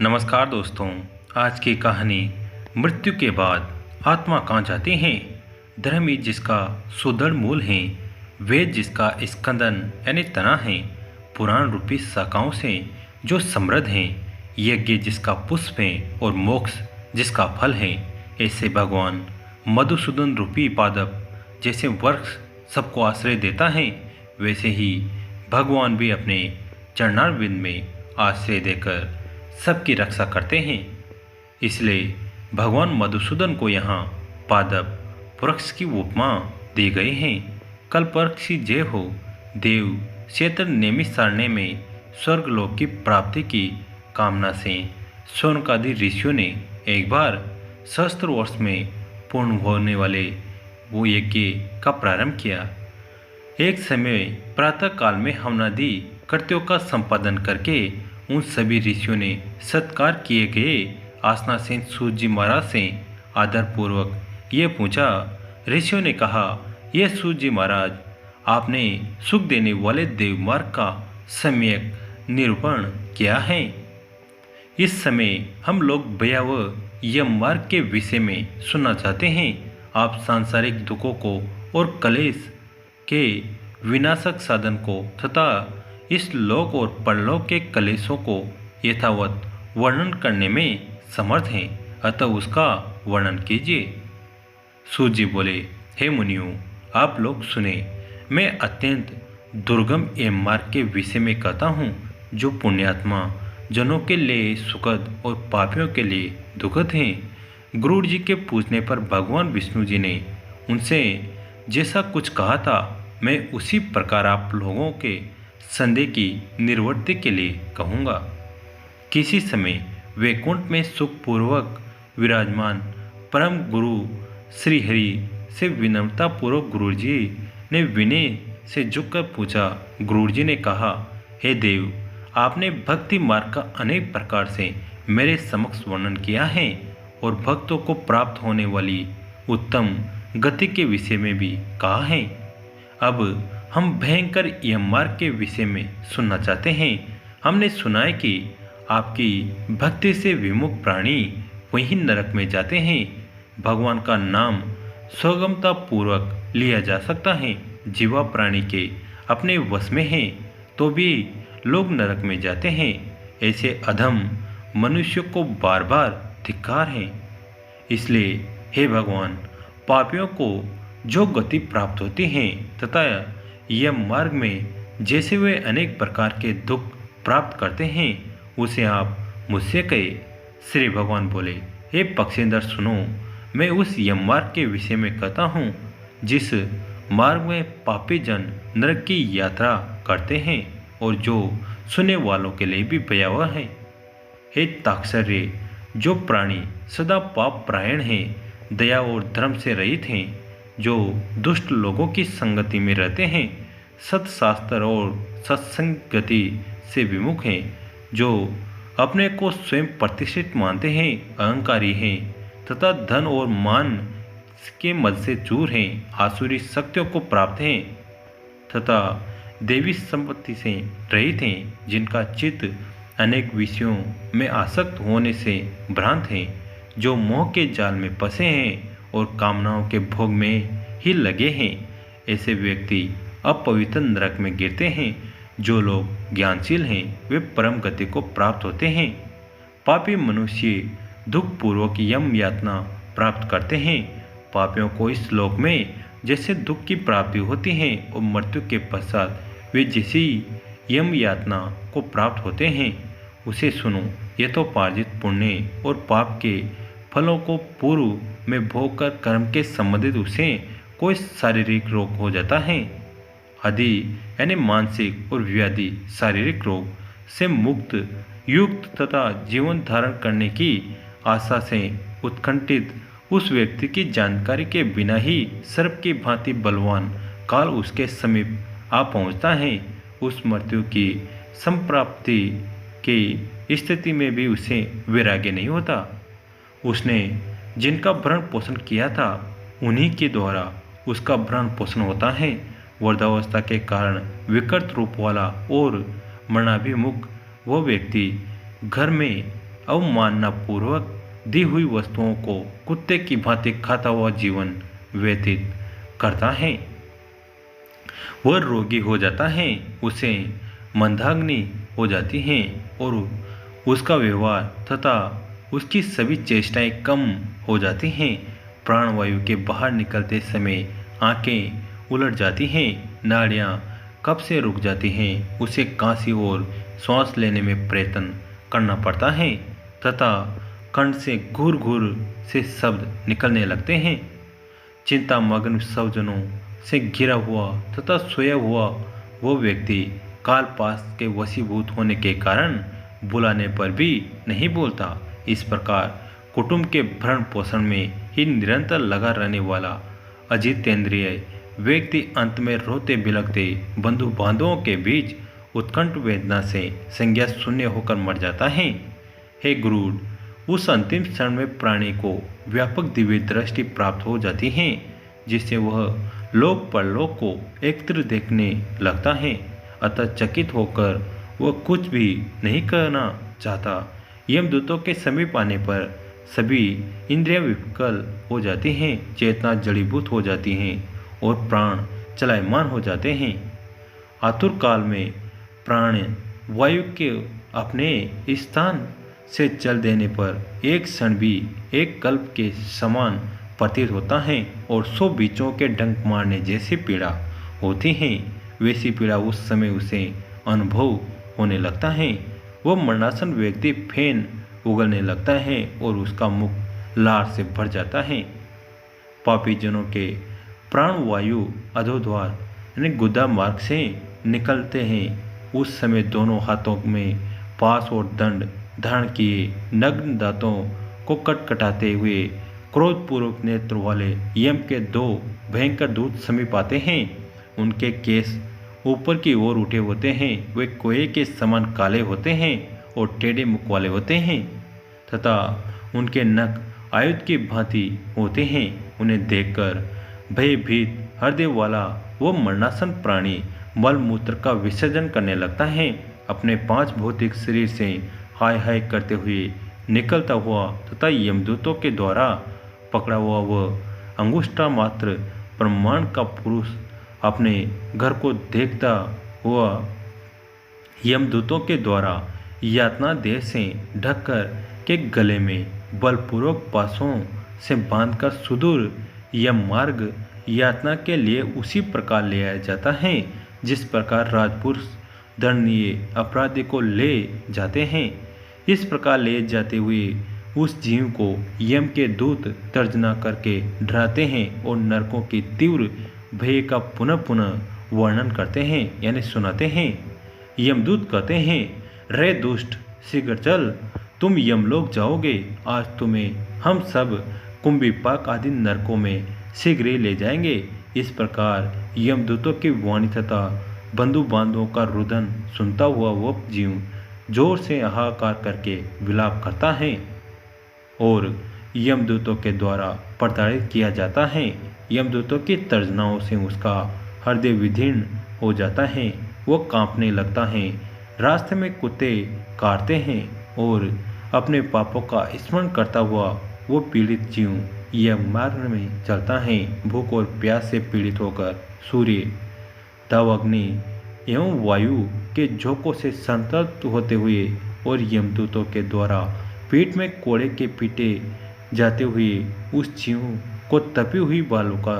नमस्कार दोस्तों। आज की कहानी मृत्यु के बाद आत्मा कहाँ जाती है। धर्म ही जिसका सुदृढ़ मूल है, वेद जिसका स्कंदन यानी तना है, पुराण रूपी शाखाओं से जो समृद्ध है, यज्ञ जिसका पुष्प है और मोक्ष जिसका फल है, ऐसे भगवान मधुसूदन रूपी पादप जैसे वृक्ष सबको आश्रय देता है, वैसे ही भगवान भी अपने चरणारविंद में आश्रय देकर सबकी रक्षा करते हैं। इसलिए भगवान मधुसूदन को यहाँ पादप वृक्ष की उपमा दी गई है। कल्पवृक्ष जय हो देव क्षेत्र नियमित सारणे में स्वर्गलोक की प्राप्ति की कामना से शौनकादि ऋषियों ने एक बार सहस्त्र वर्ष में पूर्ण होने वाले वो यज्ञ का प्रारंभ किया। एक समय प्रातः काल में हवनादि कृत्यों का संपादन करके उन सभी ऋषियों ने सत्कार किए गए आसनासीन सूत जी महाराज से आदरपूर्वक ये पूछा। ऋषियों ने कहा, यह सूत जी महाराज, आपने सुख देने वाले देव मार्ग का सम्यक निरूपण किया है। इस समय हम लोग भयावह यम मार्ग के विषय में सुनना चाहते हैं। आप सांसारिक दुखों को और कलेश के विनाशक साधन को तथा इस लोक और परलोक के कलेशों को यथावत वर्णन करने में समर्थ हैं, अतः उसका वर्णन कीजिए। सूत जी बोले, हे मुनियों, आप लोग सुने। मैं अत्यंत दुर्गम एवं मार्ग के विषय में कहता हूँ, जो पुण्यात्मा जनों के लिए सुखद और पापियों के लिए दुखद हैं। गुरु जी के पूछने पर भगवान विष्णु जी ने उनसे जैसा कुछ कहा था, मैं उसी प्रकार आप लोगों के संदेह की निवृत्ति के लिए कहूँगा। किसी समय वैकुंठ में सुखपूर्वक विराजमान परम गुरु श्री हरि से विनम्रतापूर्वक गुरुजी ने विनय से झुककर पूछा। गुरुजी ने कहा, हे देव, आपने भक्ति मार्ग का अनेक प्रकार से मेरे समक्ष वर्णन किया है और भक्तों को प्राप्त होने वाली उत्तम गति के विषय में भी कहा है। अब हम भयंकर यम मार्ग के विषय में सुनना चाहते हैं। हमने सुना है कि आपकी भक्ति से विमुख प्राणी वहीं नरक में जाते हैं। भगवान का नाम सुगमता पूर्वक लिया जा सकता है। जीवा प्राणी के अपने वश में है तो भी लोग नरक में जाते हैं। ऐसे अधम मनुष्य को बार बार धिक्कार है। इसलिए हे भगवान, पापियों को जो गति प्राप्त होती है तथा यम मार्ग में जैसे वे अनेक प्रकार के दुख प्राप्त करते हैं, उसे आप मुझसे कहे। श्री भगवान बोले, हे पक्षीधर सुनो, मैं उस यम मार्ग के विषय में कहता हूँ जिस मार्ग में पापी जन नरक की यात्रा करते हैं और जो सुनने वालों के लिए भी भयावह है। हे ताक्षर्य, जो प्राणी सदा पाप प्रायण हैं, दया और धर्म से रहित हैं, जो दुष्ट लोगों की संगति में रहते हैं, सत्शास्त्र और सत्संगति से विमुख हैं, जो अपने को स्वयं प्रतिष्ठित मानते हैं, अहंकारी हैं तथा धन और मान के मद से चूर हैं, आसुरी शक्तियों को प्राप्त हैं तथा देवी संपत्ति से रहित हैं, जिनका चित्त अनेक विषयों में आसक्त होने से भ्रांत हैं, जो मोह के जाल में फंसे हैं और कामनाओं के भोग में ही लगे हैं। ऐसे व्यक्ति अपवित्र नरक में गिरते हैं। जो लोग ज्ञानशील हैं वे परम गति को प्राप्त होते हैं। पापी मनुष्य दुखपूर्वक यम यातना प्राप्त करते हैं। पापियों को इस लोक में जैसे दुख की प्राप्ति होती है और मृत्यु के पश्चात वे जैसी यम यातना को प्राप्त होते हैं, उसे सुनो। यथोपार्जित पुण्य और पाप के फलों को पूर्व में भोग कर कर्म के संबंधित उसे कोई शारीरिक रोग हो जाता है, आदि यानी मानसिक और व्याधि शारीरिक रोग से मुक्त युक्त तथा जीवन धारण करने की आशा से उत्कंठित उस व्यक्ति की जानकारी के बिना ही सर्प की भांति बलवान काल उसके समीप आ पहुंचता है। उस मृत्यु की संप्राप्ति की स्थिति में भी उसे वैराग्य नहीं होता। उसने जिनका भरण पोषण किया था उन्हीं के द्वारा उसका भरण पोषण होता है। वृद्धावस्था के कारण विकृत रूप वाला और मरणाभिमुख वो व्यक्ति घर में अवमानना पूर्वक दी हुई वस्तुओं को कुत्ते की भांति खाता हुआ जीवन व्यतीत करता है। वह रोगी हो जाता है, उसे मंदाग्नि हो जाती हैं और उसका व्यवहार तथा उसकी सभी चेष्टाएं कम हो जाती हैं। प्राणवायु के बाहर निकलते समय आंखें उलट जाती हैं, नाड़ियाँ कब से रुक जाती हैं, उसे कांसी और सांस लेने में प्रयत्न करना पड़ता है तथा कंठ से घूर घूर से शब्द निकलने लगते हैं। चिंतामग्न स्वजनों से घिरा हुआ तथा सोया हुआ वो व्यक्ति कालपास के वशीभूत होने के कारण बुलाने पर भी नहीं बोलता। इस प्रकार कुटुंब के भरण पोषण में ही निरंतर लगा रहने वाला अजितेंद्रिय व्यक्ति अंत में रोते बिलखते बंधु बांधवों के बीच उत्कंठ वेदना से संज्ञा शून्य होकर मर जाता है। हे गुरुड़, उस अंतिम क्षण में प्राणी को व्यापक दिव्य दृष्टि प्राप्त हो जाती है, जिससे वह लोक परलोक को एकत्र देखने लगता है। अतः चकित होकर वह कुछ भी नहीं करना चाहता। यमदूतों के समीप आने पर सभी इंद्रियां विकल हो जाती हैं, चेतना जड़ीभूत हो जाती हैं और प्राण चलायमान हो जाते हैं। आतुर काल में प्राण वायु के अपने स्थान से चल देने पर एक क्षण भी एक कल्प के समान प्रतीत होता है और 100 बीचों के डंक मारने जैसी पीड़ा होती है, वैसी पीड़ा उस समय उसे अनुभव होने लगता है। वह मरणासन व्यक्ति फेन उगलने लगता है और उसका मुख लार से भर जाता है। पापी जनों के प्राणवायु अधोद्वार यानी गुदा मार्ग से निकलते हैं। उस समय दोनों हाथों में पास और दंड धारण किए नग्न दांतों को कटकटाते हुए क्रोधपूर्वक नेत्र वाले यम के 2 भयंकर दूत समीप आते हैं। उनके केस ऊपर की ओर उठे होते हैं, वे कोये के समान काले होते हैं और टेढ़े मुख वाले होते हैं तथा उनके नख आयुध की भांति होते हैं। उन्हें देखकर भयभीत हृदय वाला वो मरणासन प्राणी मल मूत्र का विसर्जन करने लगता है। अपने 5 भौतिक शरीर से हाय हाय करते हुए निकलता हुआ तथा यमदूतों के द्वारा पकड़ा हुआ वह अंगुष्ठा मात्र प्रमाण का पुरुष अपने घर को देखता हुआ यमदूतों के द्वारा यातना देह से ढककर के गले में बलपूर्वक पासों से बांधकर सुदूर यम मार्ग यातना के लिए उसी प्रकार ले आया जाता है जिस प्रकार राजपुरुष दंडनीय अपराधी को ले जाते हैं। इस प्रकार ले जाते हुए उस जीव को यम के दूत तर्जना करके डराते हैं और नरकों की तीव्र भय का पुनः पुनः वर्णन करते हैं यानी सुनाते हैं। यमदूत कहते हैं, रे दुष्ट, शीघ्र चल, तुम यमलोक जाओगे। आज तुम्हें हम सब कुंभिपाक आदि नरकों में शीघ्र ही ले जाएंगे। इस प्रकार यमदूतों की वाणी तथा बंधु बांधवों का रुदन सुनता हुआ वह जीव जोर से हाहाकार करके विलाप करता है और यमदूतों के द्वारा प्रताड़ित किया जाता है। यमदूतों की तर्जनाओं से उसका हृदय विदीर्ण हो जाता है, वो कांपने लगता है। रास्ते में कुत्ते काटते हैं और अपने पापों का स्मरण करता हुआ वो पीड़ित जीव यम मार्ग में चलता है। भूख और प्यास से पीड़ित होकर सूर्य, दाव, अग्नि एवं वायु के झोंकों से संतप्त होते हुए और यमदूतों के द्वारा पीठ में कोड़े के पीटे जाते हुए उस जीव को तपी हुई बालुका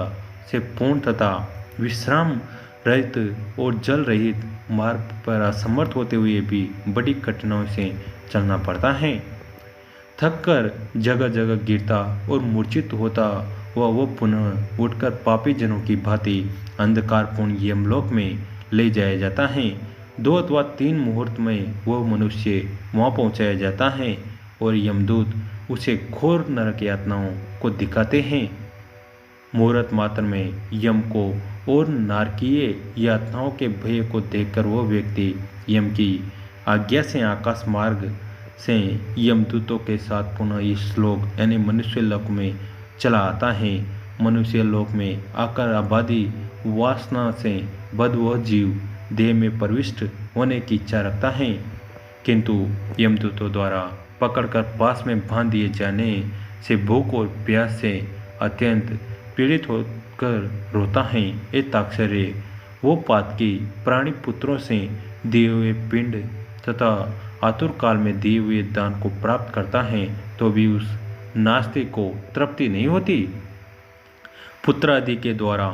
से पूर्ण तथा विश्राम रहित और जल रहित मार्ग पर असमर्थ होते हुए भी बड़ी कठिनाइयों से चलना पड़ता है। थककर जगह जगह गिरता और मूर्छित होता हुआ वो पुनः उठकर पापी जनों की भांति अंधकारपूर्ण यमलोक में ले जाया जाता है। 2 अथवा 3 मुहूर्त में वह मनुष्य वहाँ पहुँचाया जाता है और यमदूत उसे घोर नरक यातनाओं को दिखाते हैं। मुहूर्त मात्र में यम को और नारकीय यातनाओं के भय को देखकर वह व्यक्ति यम की आज्ञा से आकाश मार्ग से यमदूतों के साथ पुनः इस लोक यानी मनुष्य लोक में चला आता है। मनुष्य लोक में आकर आबादी वासना से बद्ध वह जीव देह में प्रविष्ट होने की इच्छा रखता है, किंतु यमदूतों द्वारा पकड़कर पास में बांध दिए जाने से भूख और प्यास से अत्यंत पीड़ित होकर रोता है। ये ताक्षर्य वो पातकी प्राणी पुत्रों से दिए हुए पिंड तथा आतुर काल में दिए हुए दान को प्राप्त करता है तो भी उस नास्तिक को तृप्ति नहीं होती। पुत्र आदि के द्वारा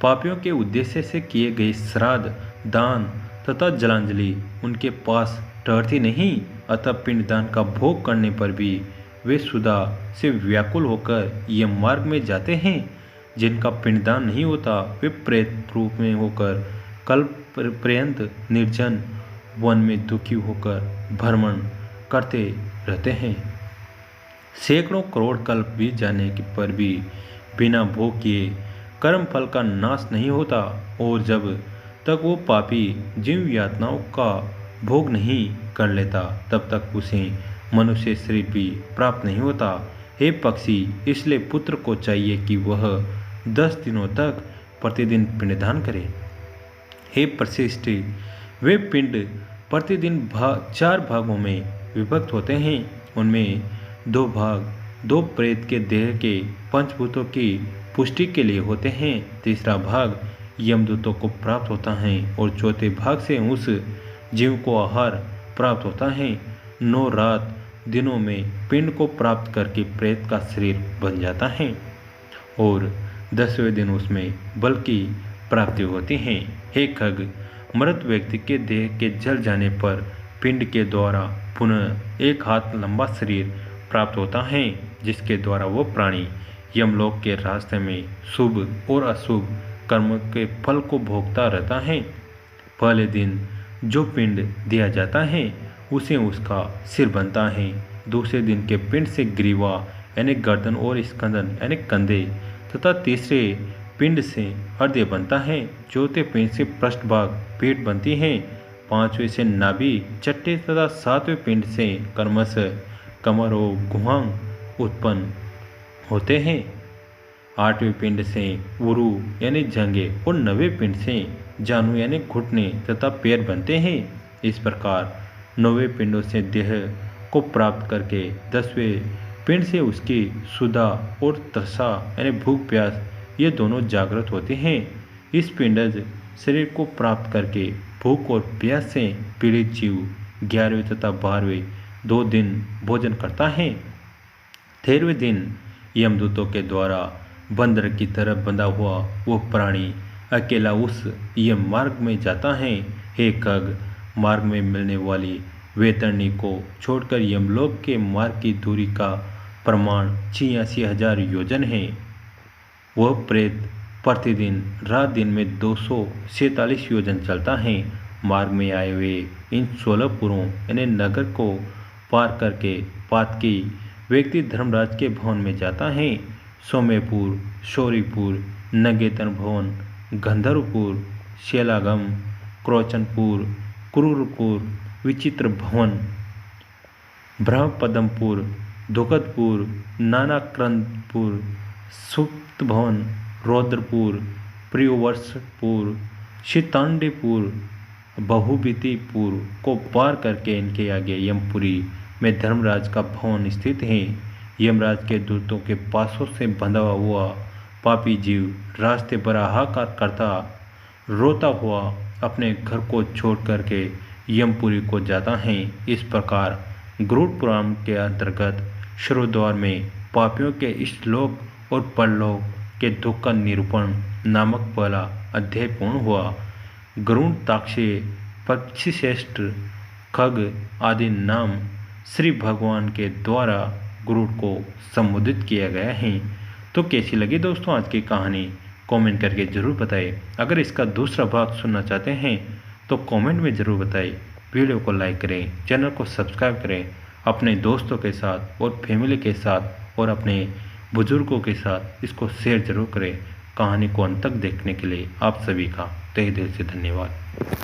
पापियों के उद्देश्य से किए गए श्राद्ध, दान तथा जलांजलि उनके पास ठहरती नहीं, अतः पिंडदान का भोग करने पर भी वे सुधा से व्याकुल होकर यम मार्ग में जाते हैं। जिनका पिंडदान नहीं होता वे प्रेत रूप में होकर कल्प पर्यंत निर्जन वन में दुखी होकर भ्रमण करते रहते हैं। सैकड़ों करोड़ कल्प बीत जाने पर भी बिना भोग किए कर्म फल का नाश नहीं होता और जब तक वो पापी जीव यातनाओं का भोग नहीं कर लेता तब तक उसे मनुष्य शरीर भी प्राप्त नहीं होता। हे पक्षी, इसलिए पुत्र को चाहिए कि वह 10 दिनों तक प्रतिदिन पिंडदान करे। हे प्रशिष्टि, वे पिंड प्रतिदिन 4 भागों में विभक्त होते हैं। उनमें 2 भाग 2 प्रेत के देह के पंचभूतों की पुष्टि के लिए होते हैं, तीसरा भाग यमदूतों को प्राप्त होता है और चौथे भाग से उस जीव को आहार प्राप्त होता है। 9 रात दिनों में पिंड को प्राप्त करके प्रेत का शरीर बन जाता है और 10वें दिन उसमें बल की प्राप्ति होती है। हे खग, मृत व्यक्ति के देह के जल जाने पर पिंड के द्वारा पुनः 1 हाथ लंबा शरीर प्राप्त होता है, जिसके द्वारा वो प्राणी यमलोक के रास्ते में शुभ और अशुभ कर्म के फल को भोगता रहता है। पहले दिन जो पिंड दिया जाता है उसे उसका सिर बनता है, दूसरे दिन के पिंड से ग्रीवा यानी गर्दन और स्कंदन यानी कंधे तथा तीसरे पिंड से हृदय बनता है, चौथे पिंड से पृष्ठभाग पीठ बनती है, 5वें से नाभि चट्टे तथा 7वें पिंड से कर्मश कमर और गुहांग उत्पन्न होते हैं, 8वें पिंड से उरु यानी जंगे और 9वें पिंड से जानू यानी घुटने तथा पैर बनते हैं। इस प्रकार 9वें पिंडों से देह को प्राप्त करके 10वें पिंड से उसकी सुधा और तृषा यानी भूख प्यास ये दोनों जागृत होते हैं। इस पिंडज शरीर को प्राप्त करके भूख और प्यास से पीड़ित जीव 11वें तथा 12वें 2 दिन भोजन करता है। 13वें दिन यमदूतों के द्वारा बंदर की तरह बंधा हुआ वो प्राणी अकेला उस यम मार्ग में जाता है। हे खग, मार्ग में मिलने वाली वैतरणी को छोड़कर यमलोक के मार्ग की दूरी का प्रमाण 86,000 योजन है। वह प्रेत प्रतिदिन रात दिन में 247 योजन चलता है। मार्ग में आए हुए इन 16 पुरों यानी नगर को पार करके पातकी व्यक्ति धर्मराज के भवन में जाता है। सौम्यपुर, शौरीपुर, नगेतन भवन, गंधर्वपुर, शैलागम, क्रोचनपुर, क्रूरपुर, विचित्र भवन, ब्रह्मपदमपुर, दुखदपुर, नानाक्रंदपुर, सुप्त भवन, रौद्रपुर, प्रियवर्षपुर, शीतांडीपुर, बहुबीतीपुर को पार करके इनके आगे यमपुरी में धर्मराज का भवन स्थित है। यमराज के दूतों के पासों से बंधा हुआ पापी जीव रास्ते पर हाहाकार करता रोता हुआ अपने घर को छोड़ करके यमपुरी को जाता है। इस प्रकार गरुड़ पुराण के अंतर्गत श्रोद्वार में पापियों के इष्टलोक और परलोक के दुख का निरूपण नामक पहला अध्याय पूर्ण हुआ। गरुड़, ताक्षेय, पक्षीश्रेष्ठ, खग आदि नाम श्री भगवान के द्वारा गरुड़ को संबोधित किया गया है। तो कैसी लगी दोस्तों आज की कहानी, कमेंट करके ज़रूर बताएं। अगर इसका दूसरा भाग सुनना चाहते हैं तो कमेंट में ज़रूर बताएं। वीडियो को लाइक करें, चैनल को सब्सक्राइब करें, अपने दोस्तों के साथ और फैमिली के साथ और अपने बुजुर्गों के साथ इसको शेयर ज़रूर करें। कहानी को अंत तक देखने के लिए आप सभी का तहे दिल से धन्यवाद।